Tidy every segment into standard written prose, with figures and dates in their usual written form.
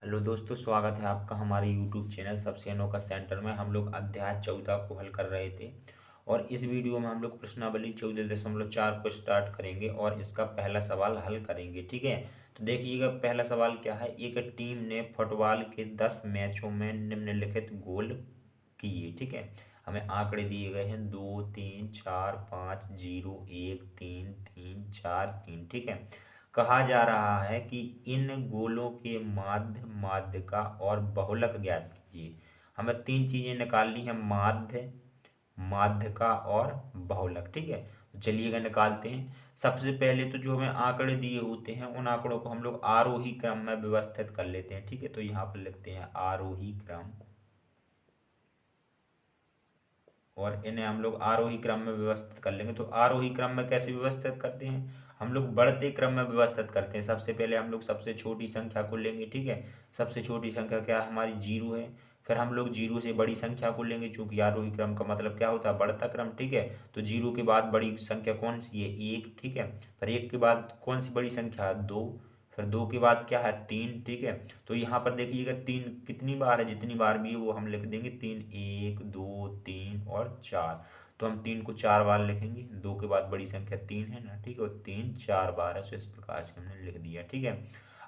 Hello दोस्तों, स्वागत है आपका हमारे यूट्यूब चैनल सबसे अनोखा सेंटर में। हम लोग अध्याय 14 को हल कर रहे थे और इस वीडियो में हम लोग प्रश्नावली 14.4 को स्टार्ट करेंगे और इसका पहला सवाल हल करेंगे। ठीक है, तो देखिएगा पहला सवाल क्या है। एक टीम ने फुटबॉल के 10 मैचों में निम्नलिखित गोल किए। ठीक है, हमें आंकड़े दिए गए हैं 2 3 4 5 0 1 3 3 4 3। ठीक है, कहा जा रहा है कि इन गोलों के माध्य, माध्यिका और बहुलक ज्ञात कीजिए। हमें तीन चीजें निकालनी है, माध्य, माध्यिका और बहुलक। ठीक है, तो चलिएगा निकालते हैं। सबसे पहले तो जो हमें आंकड़े दिए होते हैं उन आंकड़ों को हम लोग आरोही क्रम में व्यवस्थित कर लेते हैं। ठीक है, तो यहाँ पर लिखते हैं आरोही क्रम और इन्हें हम लोग आरोही क्रम में व्यवस्थित कर लेंगे। तो आरोही क्रम में कैसे व्यवस्थित करते हैं, हम लोग बढ़ते क्रम में व्यवस्थित करते हैं। सबसे पहले हम लोग सबसे छोटी संख्या को लेंगे। ठीक है, सबसे छोटी संख्या क्या है, हमारी जीरो है। फिर हम लोग जीरो से बड़ी संख्या को लेंगे, चूंकि आरोही क्रम का मतलब क्या होता है, बढ़ता क्रम। ठीक है, तो जीरो के बाद बड़ी संख्या कौन सी है, एक। ठीक है, फिर एक के बाद कौन सी बड़ी संख्या है, दो। फिर दो के बाद क्या है, तीन। ठीक है, तो यहाँ पर देखिएगा तीन कितनी बार है, जितनी बार भी है वो हम लिख देंगे तीन, एक दो तीन और चार। तो हम तीन को चार बार लिखेंगे, दो के बाद बड़ी संख्या तीन है ना। ठीक है, और तीन चार बार है, सो इस प्रकार से हमने लिख दिया। ठीक है,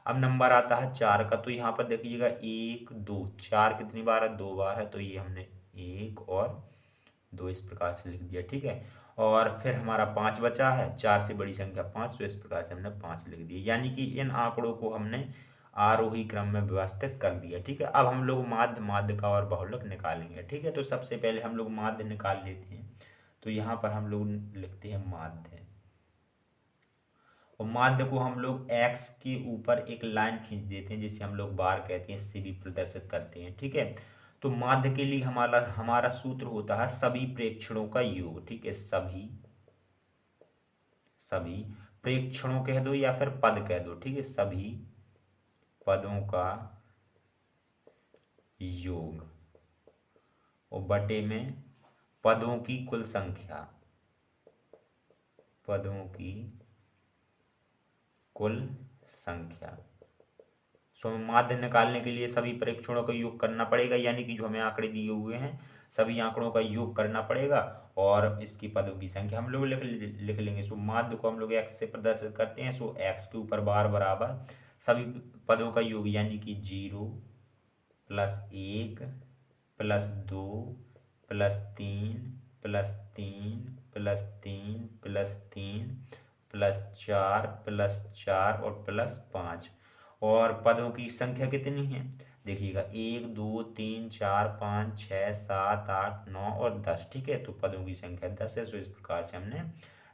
अब नंबर आता है चार का। तो यहाँ पर देखिएगा एक दो, चार कितनी बार है, दो बार है, तो ये हमने एक और दो इस प्रकार से लिख दिया। ठीक है, और फिर हमारा पाँच बचा है, चार से बड़ी संख्या पाँच, तो इस प्रकार से हमने पाँच लिख दिया। यानी कि इन आंकड़ों को हमने आरोही क्रम में व्यवस्थित कर दिया। ठीक है, अब हम लोग माध्य, माध्यिका और बहुलक निकालेंगे। ठीक है, तो सबसे पहले हम लोग माध्य निकाल लेते हैं। तो यहाँ पर हम लोग लिखते हैं माध्य, और माध्य को हम लोग x के ऊपर एक लाइन खींच देते हैं, जिसे हम लोग बार कहते हैं, इससे भी प्रदर्शित करते हैं। ठीक है, तो माध्य के लिए हमारा हमारा सूत्र होता है सभी प्रेक्षणों का योग। ठीक है, सभी सभी प्रेक्षणों कह दो या फिर पद कह दो। ठीक है, सभी पदों का योग और बटे में पदों की कुल संख्या, पदों की कुल संख्या। सो हमें माध्य निकालने के लिए सभी परीक्षणों का योग करना पड़ेगा, यानी कि जो हमें आंकड़े दिए हुए हैं सभी आंकड़ों का योग करना पड़ेगा और इसकी पदों की संख्या हम लोग लिख लेंगे। सो माध्य को हम लोग एक्स से प्रदर्शित करते हैं। सो एक्स के ऊपर बार बराबर सभी पदों का योग, यानी कि जीरो प्लस एक प्लस दो प्लस तीन प्लस तीन प्लस तीन प्लस तीन प्लस चार और प्लस पाँच। और पदों की संख्या कितनी है, देखिएगा एक दो तीन चार पाँच छः सात आठ नौ और दस। ठीक है, तो पदों की संख्या 10 है, सो इस प्रकार से हमने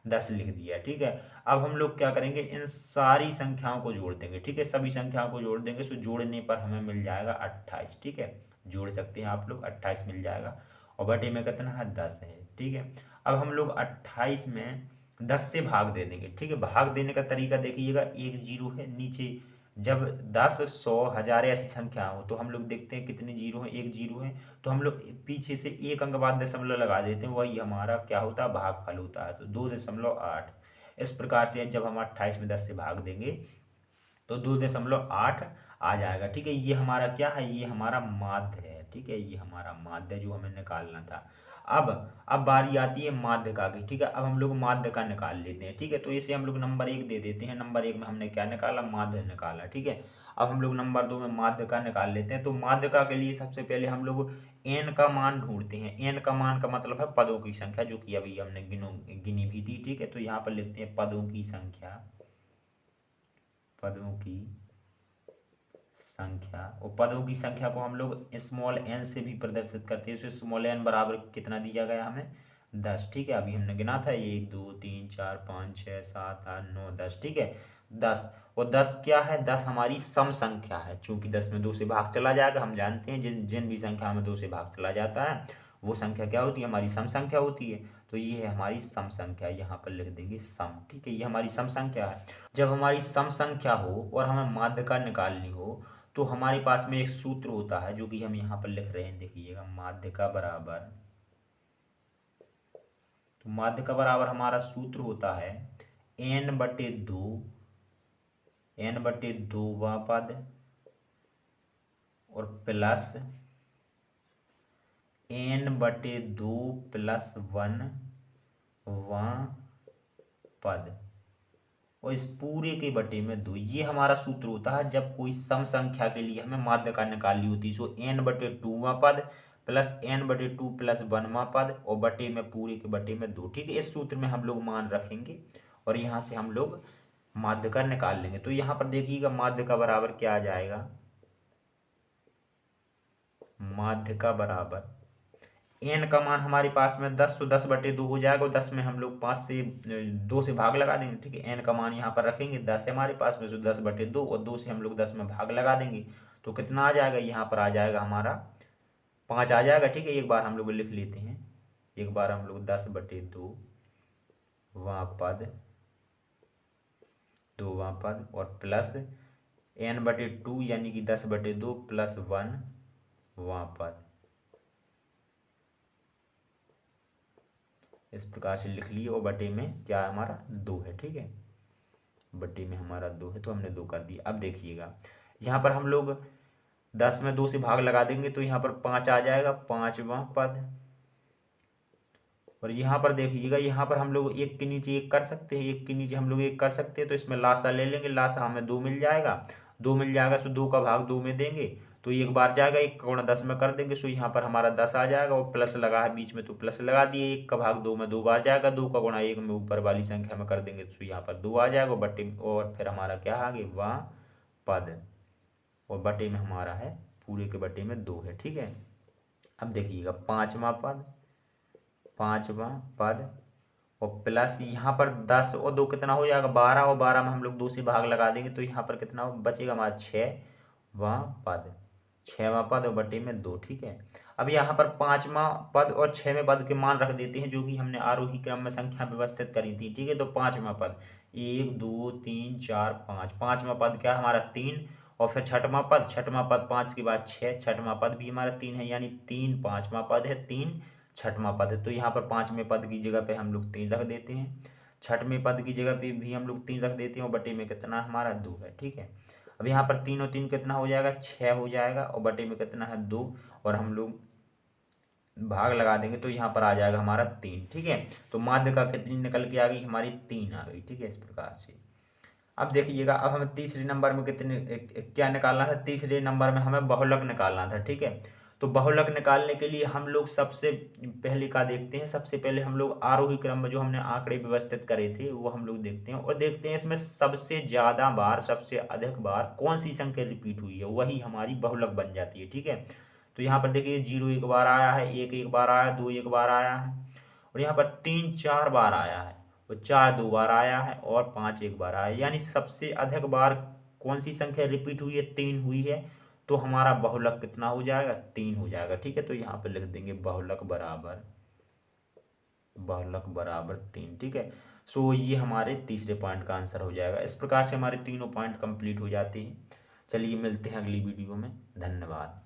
10 लिख दिया। ठीक है, अब हम लोग क्या करेंगे, इन सारी संख्याओं को जोड़ देंगे। ठीक है, सभी संख्याओं को जोड़ देंगे, सो जोड़ने पर हमें मिल जाएगा 28। ठीक है, जोड़ सकते हैं आप लोग, 28 मिल जाएगा और बटे में कितना है, 10 है। ठीक है, अब हम लोग 28 में 10 से भाग दे देंगे। ठीक है, भाग देने का तरीका देखिएगा, एक जीरो है नीचे, जब 10 100 1000 ऐसी संख्या हो तो हम लोग देखते हैं कितने जीरो हैं, एक जीरो है, तो हम लोग पीछे से एक अंक बाद दशमलव लगा देते हैं, वही हमारा क्या होता है, भागफल होता है, तो 2.8। इस प्रकार से जब हम 28 में 10 से भाग देंगे तो 2.8 आ जाएगा। ठीक है, ये हमारा क्या है, ये हमारा माध्य है। ठीक है, ये हमारा माध्य जो हमें निकालना था। अब अब बारी आती है माध्यिका की। ठीक है, अब हम लोग माध्यिका निकाल लेते हैं। ठीक है, तो इसे हम लोग नंबर एक दे देते हैं। नंबर एक में हमने क्या निकाला, माध्य निकाला। ठीक है, अब हम लोग नंबर दो में माध्यिका निकाल लेते हैं। तो माध्यिका के लिए सबसे पहले हम लोग एन का मान ढूंढते हैं। एन का मान का मतलब है पदों की संख्या, जो कि अभी हमने गिनी भी थी। ठीक है, तो यहाँ पर लिखते हैं पदों की संख्या, पदों की संख्या। और पदों की संख्या को हम लोग स्मॉल एन से भी प्रदर्शित करते हैं। स्मॉल एन बराबर कितना दिया गया हमें, 10। ठीक है, अभी हमने गिना था एक दो तीन चार पाँच छः सात आठ नौ दस। ठीक है, 10। और 10 क्या है, 10 हमारी सम संख्या है। चूंकि 10 में 2 से भाग चला जाएगा, हम जानते हैं जिन जिन भी संख्या में 2 से भाग चला जाता है वो संख्या क्या होती है, हमारी सम संख्या होती है। तो ये है हमारी सम संख्या, यहाँ पर लिख देंगे सम। ठीक है, ये हमारी सम संख्या है। जब हमारी सम संख्या हो और हमें माध्यिका निकालनी हो तो हमारे पास में एक सूत्र होता है, जो कि हम यहाँ पर लिख रहे हैं, देखिएगा माध्यिका बराबर। तो माध्यिका बराबर हमारा सूत्र होता है एन बटे दो, एन बटे दो वा पद और प्लस n/2 प्लस 1 पद और इस पूरे के बटे में 2। ये हमारा सूत्र होता है जब कोई सम संख्या के लिए हमें माध्यिका निकालनी होती है। सो n/2वां पद प्लस n/2 प्लस 1वां पद और बटे में पूरे के बटे में 2। ठीक है, इस सूत्र में हम लोग मान रखेंगे और यहाँ से हम लोग माध्यिका निकाल लेंगे। तो यहाँ पर देखिएगा माध्यिका बराबर क्या आ जाएगा, माध्यिका बराबर n का मान हमारे पास में 10, तो 10/2 हो जाएगा और 10 में हम लोग 5 से 2 से भाग लगा देंगे। ठीक है, n का मान यहाँ पर रखेंगे, 10 है हमारे पास में, तो 10/2 और 2 से हम लोग 10 में भाग लगा देंगे तो कितना आ जाएगा, यहाँ पर आ जाएगा हमारा 5 आ जाएगा। ठीक है, एक बार हम लोग लिख लेते हैं, एक बार हम लोग 10/2 वां पद 2वां पद और प्लस n/2 यानी कि 10/2 प्लस 1 वां पद, इस प्रकार से लिख लिए और बटे में क्या हमारा 2 है। ठीक है, बटे में हमारा 2 है तो हमने 2 कर दिया। अब देखिएगा यहाँ पर हम लोग 10 में 2 से भाग लगा देंगे तो यहाँ पर 5 आ जाएगा, 5वां पद। और यहाँ पर देखिएगा, यहाँ पर हम लोग एक के नीचे एक कर सकते हैं, एक के नीचे हम लोग एक कर सकते हैं, तो इसमें लासा ले लेंगे, लासा हमें 2 मिल जाएगा, 2 मिल जाएगा। सो 2 का भाग 2 में देंगे तो एक बार जाएगा, 1 का गुणा 10 में कर देंगे। सो यहाँ पर हमारा 10 आ जाएगा और प्लस लगा है बीच में तो प्लस लगा दिए, 1 का भाग 2 में 2 बार जाएगा, 2 का गुणा 1 में ऊपर वाली संख्या में कर देंगे तो यहाँ पर 2 आ जाएगा बटे, और फिर हमारा क्या आगे वहाँ पद और बटे में हमारा है पूरे के बटे में 2 है। ठीक है, अब देखिएगा 5वां पद, 5वां पद और प्लस यहाँ पर 10 और 2 कितना हो जाएगा 12 और 12 में हम लोग 2 से भाग लगा देंगे तो यहाँ पर कितना बचेगा हमारा 6वां पद, 6वां पद और बटे में 2। ठीक है, अब यहाँ पर 5वां पद और 6वें पद के मान रख देते हैं जो कि हमने आरोही क्रम में संख्या व्यवस्थित करी थी। ठीक है, तो 5वां पद 1 2 3 4 5, 5वां पद क्या हमारा 3 और फिर 6वां पद, 6वां पद 5 के बाद 6, 6वां पद भी हमारा 3 है, यानी 3 5वां पद है, 3 6वां पद है। तो यहाँ पर 5वें पद की जगह पे हम लोग 3 रख देते हैं, 6वें पद की जगह पे भी हम लोग 3 रख देते हैं और बटे में कितना हमारा 2 है। ठीक है, अब यहाँ पर 3 और 3 कितना हो जाएगा 6 हो जाएगा और बटे में कितना है 2 और हम लोग भाग लगा देंगे तो यहाँ पर आ जाएगा हमारा 3। ठीक है, तो माध्यिका कितनी निकल के आ गई हमारी 3 आ गई। ठीक है, इस प्रकार से। अब देखिएगा, अब हमें तीसरे नंबर में कितने क्या निकालना था, तीसरे नंबर में हमें बहुलक निकालना था। ठीक है, तो बहुलक निकालने के लिए हम लोग सबसे पहले क्या देखते हैं, सबसे पहले हम लोग आरोही क्रम में जो हमने आंकड़े व्यवस्थित करे थे वो हम लोग देखते हैं और देखते हैं इसमें सबसे ज़्यादा बार, सबसे अधिक बार कौन सी संख्या रिपीट हुई है, वही हमारी बहुलक बन जाती है। ठीक है, तो यहाँ पर देखिए 0 एक बार आया है, 1 एक बार आया है, 2 एक बार आया है और यहाँ पर 3 4 बार आया है और 4 2 बार आया है और 5 एक बार आया है, यानी सबसे अधिक बार कौन सी संख्या रिपीट हुई है, 3 हुई है। तो हमारा बहुलक कितना हो जाएगा 3 हो जाएगा। ठीक है, तो यहाँ पे लिख देंगे बहुलक बराबर 3। ठीक है, सो ये हमारे तीसरे पॉइंट का आंसर हो जाएगा। इस प्रकार से हमारे तीनों पॉइंट कंप्लीट हो जाते हैं। चलिए मिलते हैं अगली वीडियो में, धन्यवाद।